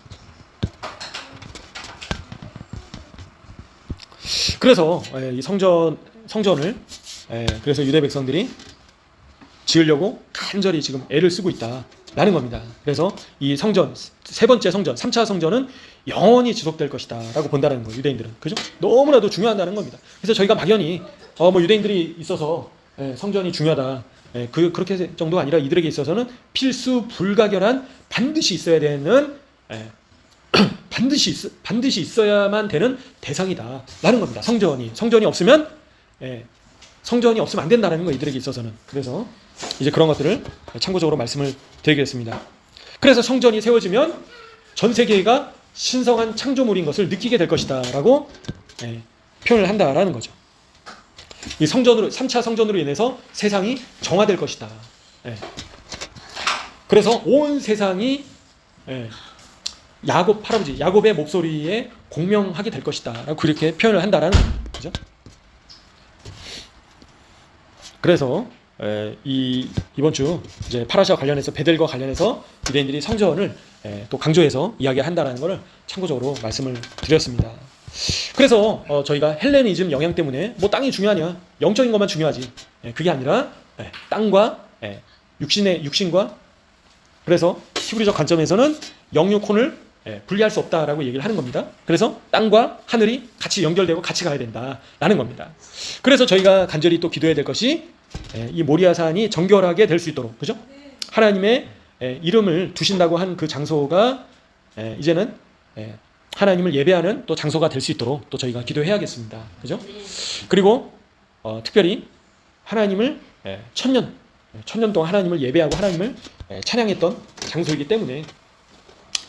그래서 이 성전을 그래서 유대 백성들이 지으려고 간절히 지금 애를 쓰고 있다라는 겁니다. 그래서 이 성전, 세 번째 성전, 3차 성전은 영원히 지속될 것이다 라고 본다는 거예요. 유대인들은. 그죠? 너무나도 중요하다는 겁니다. 그래서 저희가 막연히 뭐 유대인들이 있어서 성전이 중요하다. 그렇게 정도가 아니라 이들에게 있어서는 필수 불가결한 반드시 있어야 되는 반드시 있어야만 되는 대상이다라는 겁니다. 성전이 없으면 안 된다는 거 이들에게 있어서는. 그래서 이제 그런 것들을 참고적으로 말씀을 드리겠습니다. 그래서 성전이 세워지면 전 세계가 신성한 창조물인 것을 느끼게 될 것이다라고 표현을 한다라는 거죠. 이 3차 성전으로 인해서 세상이 정화될 것이다. 그래서 온 세상이 할아버지 야곱의 목소리에 공명하게 될 것이다 라고 그렇게 표현을 한다라는 거죠. 그래서 이번 주 이제 파라샤와 관련해서 베델과 관련해서 유대인들이 성전을 또 강조해서 이야기한다라는 것을 참고적으로 말씀을 드렸습니다. 그래서 저희가 헬레니즘 영향 때문에 뭐 땅이 중요하냐, 영적인 것만 중요하지, 그게 아니라 땅과 육신과 그래서 히브리적 관점에서는 영육혼을 분리할 수 없다라고 얘기를 하는 겁니다. 그래서 땅과 하늘이 같이 연결되고 같이 가야 된다라는 겁니다. 그래서 저희가 간절히 또 기도해야 될 것이 이 모리아산이 정결하게 될 수 있도록, 그죠? 하나님의 이름을 두신다고 한 그 장소가 이제는 하나님을 예배하는 또 장소가 될 수 있도록 또 저희가 기도해야겠습니다. 그죠? 그리고 특별히 하나님을 천년 동안 하나님을 예배하고 하나님을 찬양했던 장소이기 때문에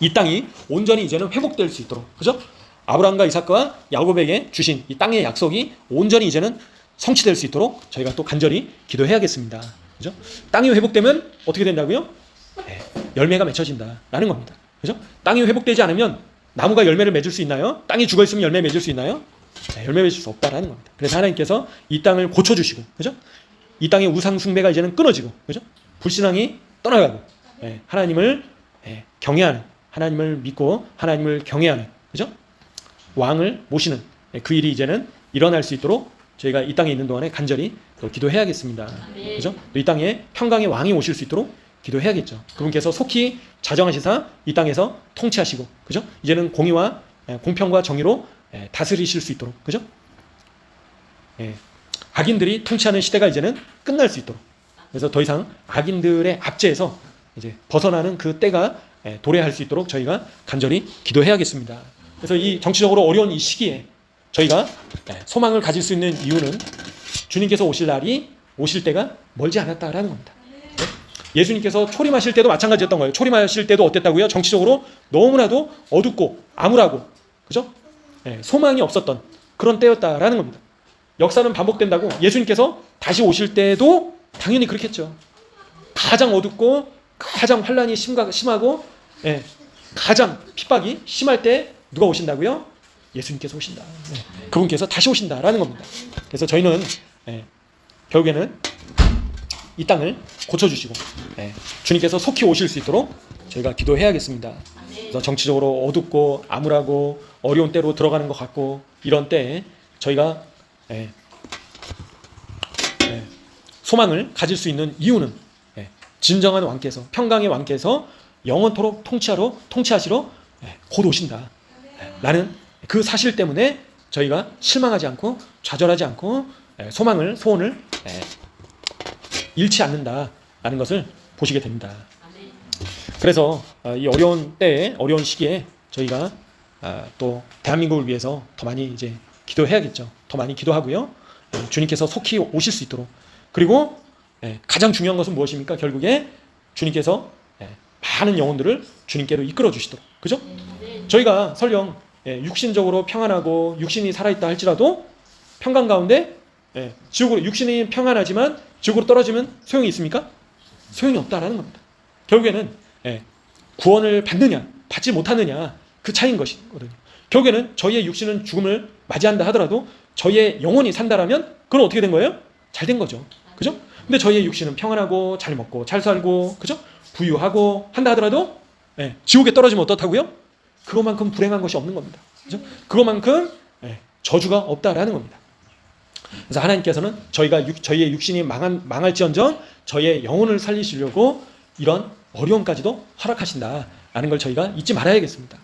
이 땅이 온전히 이제는 회복될 수 있도록, 그죠? 아브라함과 이삭과 야곱에게 주신 이 땅의 약속이 온전히 이제는 성취될 수 있도록 저희가 또 간절히 기도해야겠습니다. 그죠? 땅이 회복되면 어떻게 된다고요? 예, 열매가 맺혀진다라는 겁니다. 그죠? 땅이 회복되지 않으면 나무가 열매를 맺을 수 있나요? 땅이 죽어 있으면 열매 맺을 수 있나요? 예, 열매 맺을 수 없다라는 겁니다. 그래서 하나님께서 이 땅을 고쳐주시고, 그죠? 이 땅의 우상 숭배가 이제는 끊어지고, 그죠? 불신앙이 떠나가고, 예, 하나님을 경외하는, 하나님을 믿고 하나님을 경외하는, 그죠? 왕을 모시는 그 일이 이제는 일어날 수 있도록 저희가 이 땅에 있는 동안에 간절히 또 기도해야겠습니다. 그죠? 이 땅에 평강의 왕이 오실 수 있도록 기도해야겠죠. 그분께서 속히 자정하시사 이 땅에서 통치하시고, 그죠? 이제는 공의와 공평과 정의로 다스리실 수 있도록, 그죠? 악인들이 통치하는 시대가 이제는 끝날 수 있도록, 그래서 더 이상 악인들의 압제에서 이제 벗어나는 그 때가 도래할 수 있도록 저희가 간절히 기도해야겠습니다. 그래서 이 정치적으로 어려운 이 시기에 저희가 소망을 가질 수 있는 이유는 주님께서 오실 날이, 오실 때가 멀지 않았다라는 겁니다. 예수님께서 초림하실 때도 마찬가지였던 거예요. 초림하실 때도 어땠다고요? 정치적으로 너무나도 어둡고 암울하고, 그죠? 소망이 없었던 그런 때였다라는 겁니다. 역사는 반복된다고. 예수님께서 다시 오실 때도 당연히 그렇겠죠. 가장 어둡고 가장 환란이 심하고 가장 핍박이 심할 때 누가 오신다고요? 예수님께서 오신다. 그분께서 다시 오신다라는 겁니다. 그래서 저희는 결국에는 이 땅을 고쳐주시고 주님께서 속히 오실 수 있도록 저희가 기도해야겠습니다. 그래서 정치적으로 어둡고 암울하고 어려운 때로 들어가는 것 같고 이런 때에 저희가 소망을 가질 수 있는 이유는 진정한 왕께서, 평강의 왕께서 영원토록 통치하시러 곧 오신다 라는 그 사실 때문에 저희가 실망하지 않고 좌절하지 않고 소원을 잃지 않는다라는 것을 보시게 됩니다. 그래서 이 어려운 때에, 어려운 시기에 저희가 또 대한민국을 위해서 더 많이 이제 기도해야겠죠. 더 많이 기도하고요. 주님께서 속히 오실 수 있도록. 그리고 가장 중요한 것은 무엇입니까? 결국에 주님께서 많은 영혼들을 주님께로 이끌어 주시도록. 그죠? 저희가 설령 육신적으로 평안하고 육신이 살아있다 할지라도 평강 가운데 지옥으로, 육신이 평안하지만 지옥으로 떨어지면 소용이 있습니까? 소용이 없다라는 겁니다. 결국에는 구원을 받느냐 받지 못하느냐 그 차이인 것이거든요. 결국에는 저희의 육신은 죽음을 맞이한다 하더라도 저희의 영혼이 산다라면 그건 어떻게 된 거예요? 잘 된 거죠. 그죠? 근데 저희의 육신은 평안하고 잘 먹고 잘 살고, 그죠? 부유하고 한다 하더라도 지옥에 떨어지면 어떻다고요? 그것만큼 불행한 것이 없는 겁니다. 그죠? 그것만큼 저주가 없다라는 겁니다. 그래서 하나님께서는 저희의 육신이 망할지언정 저희의 영혼을 살리시려고 이런 어려움까지도 허락하신다라는 걸 저희가 잊지 말아야겠습니다.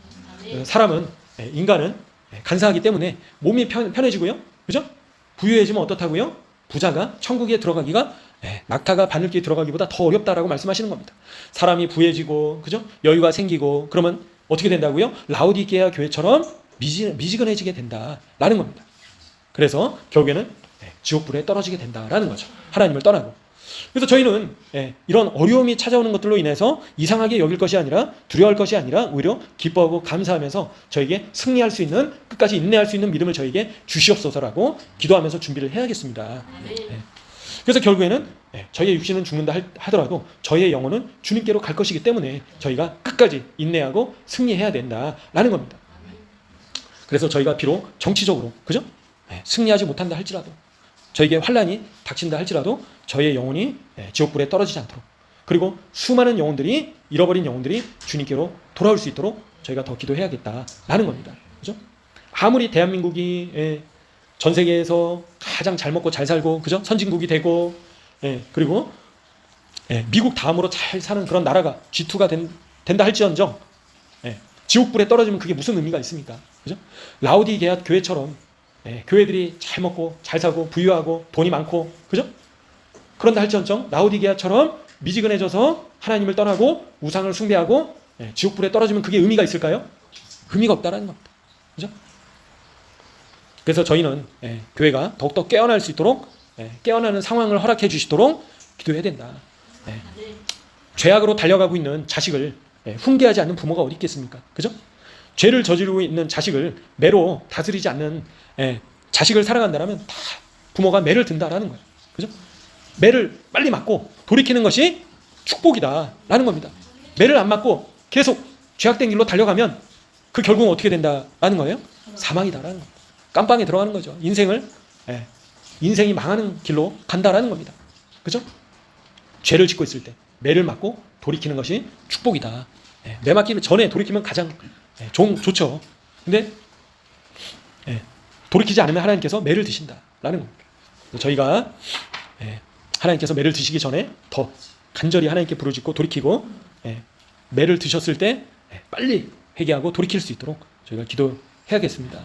사람은, 인간은 간사하기 때문에 몸이 편해지고요. 그죠? 부유해지면 어떻다고요? 부자가 천국에 들어가기가 낙타가 바늘길에 들어가기보다 더 어렵다라고 말씀하시는 겁니다. 사람이 부해지고, 그죠? 여유가 생기고 그러면 어떻게 된다고요? 라오디게아 교회처럼 미지근해지게 된다라는 겁니다. 그래서 결국에는 지옥불에 떨어지게 된다라는 거죠. 하나님을 떠나고. 그래서 저희는 이런 어려움이 찾아오는 것들로 인해서 이상하게 여길 것이 아니라, 두려워할 것이 아니라 오히려 기뻐하고 감사하면서 저에게 승리할 수 있는, 끝까지 인내할 수 있는 믿음을 저에게 주시옵소서라고 기도하면서 준비를 해야겠습니다. 그래서 결국에는 저희의 육신은 죽는다 하더라도 저희의 영혼은 주님께로 갈 것이기 때문에 저희가 끝까지 인내하고 승리해야 된다라는 겁니다. 그래서 저희가 비록 정치적으로, 그죠? 승리하지 못한다 할지라도, 저에게 환란이 닥친다 할지라도 저희의 영혼이 지옥불에 떨어지지 않도록, 그리고 수많은 영혼들이, 잃어버린 영혼들이 주님께로 돌아올 수 있도록 저희가 더 기도해야겠다라는 겁니다. 그죠? 아무리 대한민국이 전 세계에서 가장 잘 먹고 잘 살고, 그죠? 선진국이 되고, 그리고 미국 다음으로 잘 사는 그런 나라가 G2가 된다 할지언정 지옥불에 떨어지면 그게 무슨 의미가 있습니까? 그죠? 라오디게아 교회처럼 교회들이 잘 먹고 잘 사고 부유하고 돈이 많고, 그죠? 그런다 할지언정 라오디게아처럼 미지근해져서 하나님을 떠나고 우상을 숭배하고 지옥불에 떨어지면 그게 의미가 있을까요? 의미가 없다라는 겁니다. 그죠? 그래서 저희는 교회가 더욱더 깨어날 수 있도록, 깨어나는 상황을 허락해 주시도록 기도해야 된다. 죄악으로 달려가고 있는 자식을 훈계하지 않는 부모가 어디 있겠습니까? 그죠? 죄를 저지르고 있는 자식을 매로 다스리지 않는 자식을 사랑한다라면 다 부모가 매를 든다라는 거예요. 그죠? 매를 빨리 맞고 돌이키는 것이 축복이다라는 겁니다. 매를 안 맞고 계속 죄악된 길로 달려가면 그 결국은 어떻게 된다라는 거예요? 사망이다라는 겁니다. 깜빵에 들어가는 거죠. 인생이 망하는 길로 간다라는 겁니다. 그죠? 죄를 짓고 있을 때 매를 맞고 돌이키는 것이 축복이다. 매 맞기 전에 돌이키면 가장 좋죠. 근데 돌이키지 않으면 하나님께서 매를 드신다라는 겁니다. 저희가 하나님께서 매를 드시기 전에 더 간절히 하나님께 부르짖고 돌이키고 매를 드셨을 때 빨리 회개하고 돌이킬 수 있도록 저희가 기도해야겠습니다.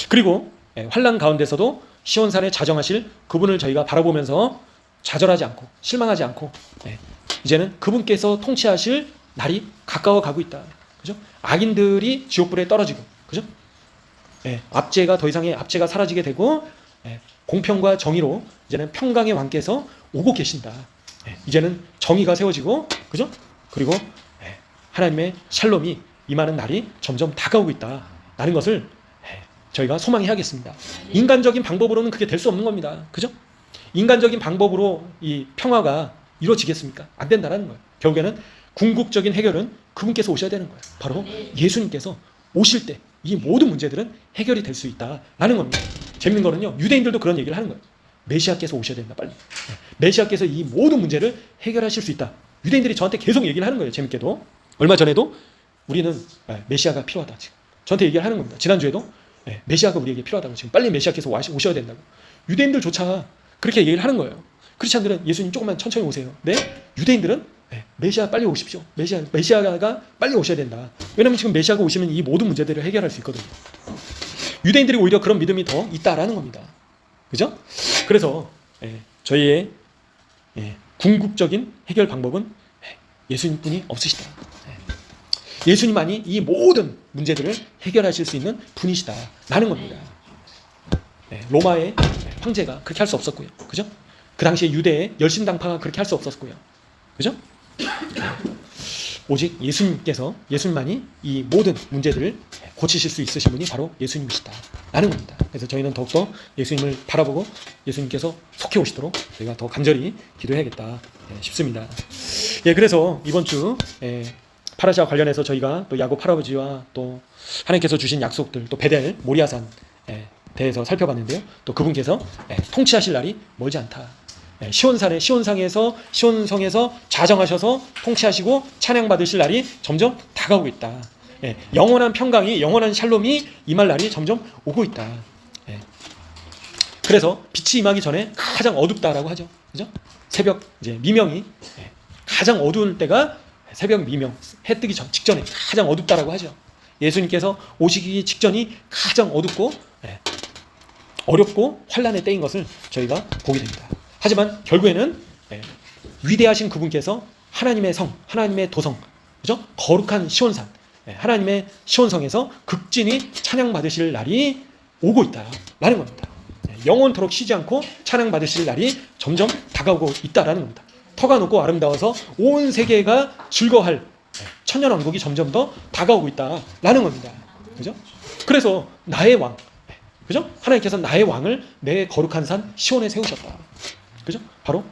그리고 환난 가운데서도 시온산에 자정하실 그분을 저희가 바라보면서 좌절하지 않고 실망하지 않고 이제는 그분께서 통치하실 날이 가까워 가고 있다. 그죠? 악인들이 지옥불에 떨어지고, 그죠? 압제가 더 이상의 압제가 사라지게 되고 공평과 정의로 이제는 평강의 왕께서 오고 계신다. 이제는 정의가 세워지고, 그죠? 그리고 하나님의 샬롬이 임하는 날이 점점 다가오고 있다라는 것을 저희가 소망해야겠습니다. 인간적인 방법으로는 그게 될 수 없는 겁니다. 그죠? 인간적인 방법으로 이 평화가 이루어지겠습니까? 안 된다는 거예요. 결국에는 궁극적인 해결은 그분께서 오셔야 되는 거예요. 바로 예수님께서 오실 때 이 모든 문제들은 해결이 될 수 있다라는 겁니다. 재밌는 거는요, 유대인들도 그런 얘기를 하는 거예요. 메시아께서 오셔야 된다, 빨리. 메시아께서 이 모든 문제를 해결하실 수 있다. 유대인들이 저한테 계속 얘기를 하는 거예요. 재밌게도. 얼마 전에도 우리는 메시아가 필요하다, 지금 저한테 얘기를 하는 겁니다. 지난주에도 메시아가 우리에게 필요하다고, 지금 빨리 메시아께서 오셔야 된다고. 유대인들조차 그렇게 얘기를 하는 거예요. 크리스찬들은 예수님 조금만 천천히 오세요. 네? 유대인들은 메시아 빨리 오십시오. 메시아가 빨리 오셔야 된다. 왜냐하면 지금 메시아가 오시면 이 모든 문제들을 해결할 수 있거든요. 유대인들이 오히려 그런 믿음이 더 있다라는 겁니다. 그죠? 그래서 저희의 궁극적인 해결 방법은 예수님뿐이 없으시다. 예수님만이 이 모든 문제들을 해결하실 수 있는 분이시다라는 겁니다. 로마의 황제가 그렇게 할 수 없었고요. 그죠? 그 당시에 유대의 열심당파가 그렇게 할 수 없었고요. 그죠? 오직 예수님만이 이 모든 문제들을 고치실 수 있으신 분이 바로 예수님이시다라는 겁니다. 그래서 저희는 더욱더 예수님을 바라보고 예수님께서 속히 오시도록 저희가 더 간절히 기도해야겠다 싶습니다. 그래서 이번 주 파라샤와 관련해서 저희가 또 야곱 할아버지와 또 하나님께서 주신 약속들, 또 베델 모리아산 대해서 살펴봤는데요. 또 그분께서 통치하실 날이 멀지 않다. 시온성에서 자정하셔서 통치하시고 찬양받으실 날이 점점 다가오고 있다. 영원한 평강이, 영원한 샬롬이 임할 날이 점점 오고 있다. 그래서 빛이 임하기 전에 가장 어둡다라고 하죠. 그죠? 새벽 이제 미명이 가장 어두울 때가 새벽 미명, 해 뜨기 직전에 가장 어둡다라고 하죠. 예수님께서 오시기 직전이 가장 어둡고 어렵고 환난의 때인 것을 저희가 보게 됩니다. 하지만 결국에는 위대하신 그분께서 하나님의 성, 하나님의 도성, 그죠? 거룩한 시온산, 하나님의 시온성에서 극진히 찬양받으실 날이 오고 있다라는 겁니다. 영원토록 쉬지 않고 찬양받으실 날이 점점 다가오고 있다라는 겁니다. 터가 높고 아름다워서 온 세계가 즐거워할 천년왕국이 점점 더 다가오고 있다라는 겁니다. 그죠? 그래서 나의 왕, 그죠? 하나님께서 나의 왕을 내 거룩한 산 시온에 세우셨다. 그죠? 바로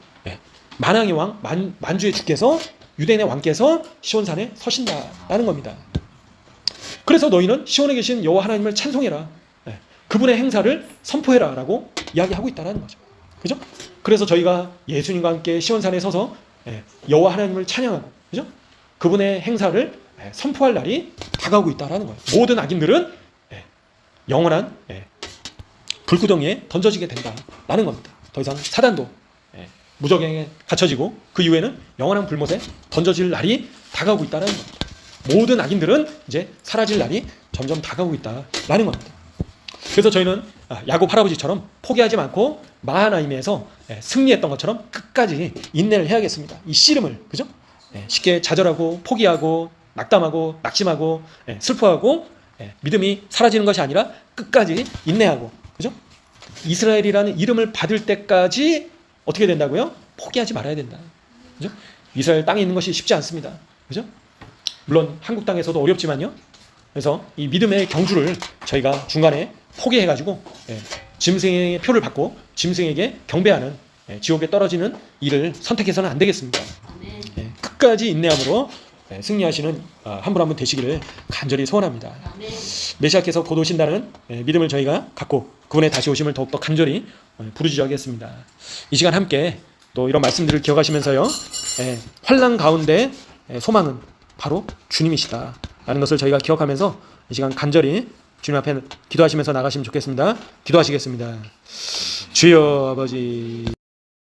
만왕의 왕, 만주의 주께서, 유대인의 왕께서 시온산에 서신다라는 겁니다. 그래서 너희는 시온에 계신 여호와 하나님을 찬송해라. 그분의 행사를 선포해라라고 이야기하고 있다는 거죠. 그죠? 그래서 저희가 예수님과 함께 시온산에 서서 여호와 하나님을 찬양하고, 그죠? 그분의 행사를 선포할 날이 다가오고 있다라는 거예요. 모든 악인들은 영원한 불구덩이에 던져지게 된다라는 겁니다. 더 이상 사단도 무적행에 갇혀지고 그 이후에는 영원한 불못에 던져질 날이 다가오고 있다는 겁니다. 모든 악인들은 이제 사라질 날이 점점 다가오고 있다라는 겁니다. 그래서 저희는 야곱 할아버지처럼 포기하지 않고 마하나임에서 승리했던 것처럼 끝까지 인내를 해야겠습니다. 이 씨름을, 그죠? 쉽게 좌절하고 포기하고 낙담하고 낙심하고 슬퍼하고 믿음이 사라지는 것이 아니라 끝까지 인내하고, 그죠? 이스라엘이라는 이름을 받을 때까지 어떻게 된다고요? 포기하지 말아야 된다. 그죠? 이스라엘 땅에 있는 것이 쉽지 않습니다. 그죠? 물론 한국 땅에서도 어렵지만요. 그래서 이 믿음의 경주를 저희가 중간에 포기해가지고 짐승의 표를 받고 짐승에게 경배하는 지옥에 떨어지는 일을 선택해서는 안 되겠습니다. 끝까지 인내함으로 승리하시는 한 분 한 분 되시기를 간절히 소원합니다. 메시아께서 곧 오신다는 믿음을 저희가 갖고 그분의 다시 오심을 더욱더 간절히 부르짖어야겠습니다. 이 시간 함께 또 이런 말씀들을 기억하시면서요, 환난 가운데 소망은 바로 주님이시다 라는 것을 저희가 기억하면서 이 시간 간절히 주님 앞에 기도하시면서 나가시면 좋겠습니다. 기도하시겠습니다. 주여 아버지,